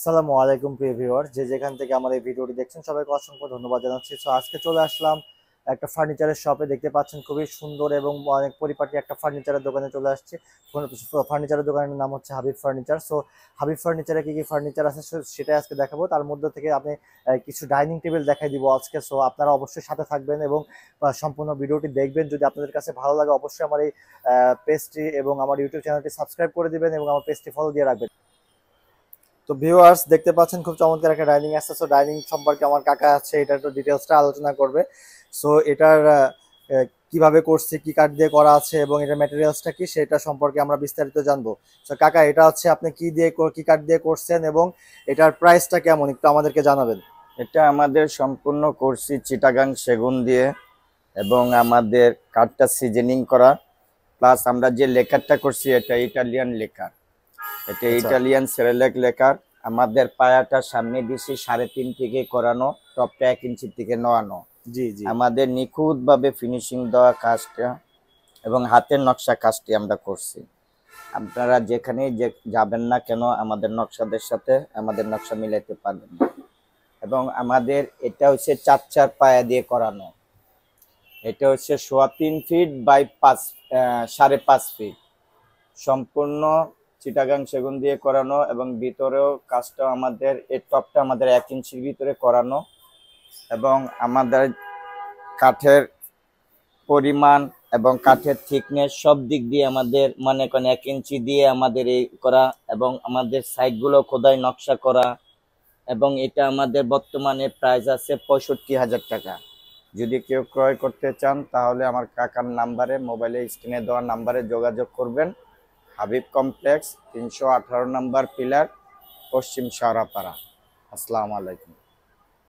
আসসালামু আলাইকুম প্রিয় ভিউয়ার, যে যেখান থেকে আমার এই ভিডিওটি দেখছেন সবাইকে অসংখ্য ধন্যবাদ জানাচ্ছি। সো আজকে চলে আসলাম একটা ফার্নিচারের শপে। দেখতে পাচ্ছেন খুবই সুন্দর এবং অনেক পরিপাটি একটা ফার্নিচারের দোকানে চলে আসছে। ফার্নিচারের দোকানের নাম হচ্ছে হাবিব ফার্নিচার। সো হাবিব ফার্নিচারে কি কি ফার্নিচার আছে সেটাই আজকে দেখাবো। তার মধ্যে থেকে আপনি কিছু ডাইনিং টেবিল দেখাই দিব আজকে। সো আপনারা অবশ্যই সাথে থাকবেন এবং সম্পূর্ণ ভিডিওটি দেখবেন। যদি আপনাদের কাছে ভালো লাগে অবশ্যই আমার এই পেজটি এবং আমার ইউটিউব চ্যানেলটি সাবস্ক্রাইব করে দিবেন এবং আমার পেজটি ফলো দিয়ে রাখবেন। তো ভিউয়ার্স, দেখতে পাচ্ছেন খুব চমৎকার একটা ডাইনিং আছে। সো ডাইনিং সম্পর্কে আমার কাকা আছে, এটার একটু ডিটেলসটা আলোচনা করবে। সো এটার কিভাবে করছে, কি কাঠ দিয়ে করা আছে এবং এটার ম্যাটেরিয়ালসটা কি সেটা সম্পর্কে আমরা বিস্তারিত জানবো। সো কাকা, এটা হচ্ছে আপনি কি দিয়ে কি কাঠ দিয়ে করছেন এবং এটার প্রাইসটা কেমন একটু আমাদেরকে জানাবেন। এটা আমাদের সম্পূর্ণ করছি চিটাগাং সেগুন দিয়ে, এবং আমাদের কাঠটা সিজনিং করা, প্লাস আমরা যে লেকারটা করছি এটা ইটালিয়ান লেকার। এটা আচ্ছা। ইটালিয়ান সেরেলেক লেকার। আমাদের পায়াটা সামনে দিছি 3.5 থেকে করানো, টপটা 1 ইঞ্চি থেকে নেওয়ানো। জি জি। আমাদের নিখুঁতভাবে ফিনিশিং দেওয়া কাজটা এবং হাতের নকশা কাজটি আমরা করছি। আপনারা যেখানেই যাবেন না কেন আমাদের নকশাদের সাথে আমাদের নকশা মিলাইতে পারবেন না। এবং আমাদের এটা হচ্ছে 4 পায়া দিয়ে করানো। এটা হচ্ছে 3.25 ফিট বাই 5.5 ফিট, সম্পূর্ণ চিটাগাং সেগুন দিয়ে করানো, এবং ভিতরেও কাজটা আমাদের এই টপটা আমাদের 1 ইঞ্চির ভিতরে করানো। এবং আমাদের কাঠের পরিমাণ এবং কাঠের থিকনেস সব দিক দিয়ে আমাদের মনে করেন 1 ইঞ্চি দিয়ে আমাদের এই করা, এবং আমাদের সাইডগুলো খোদাই নকশা করা। এবং এটা আমাদের বর্তমানে প্রাইস আছে 65,000 টাকা। যদি কেউ ক্রয় করতে চান তাহলে আমার কাকার নাম্বারে, মোবাইলে স্ক্রিনে দেওয়া নাম্বারে যোগাযোগ করবেন। হাবিব কমপ্লেক্স, 318 নম্বর পিলার, পশ্চিম শাহরাপাড়া। আসসালামু আলাইকুম।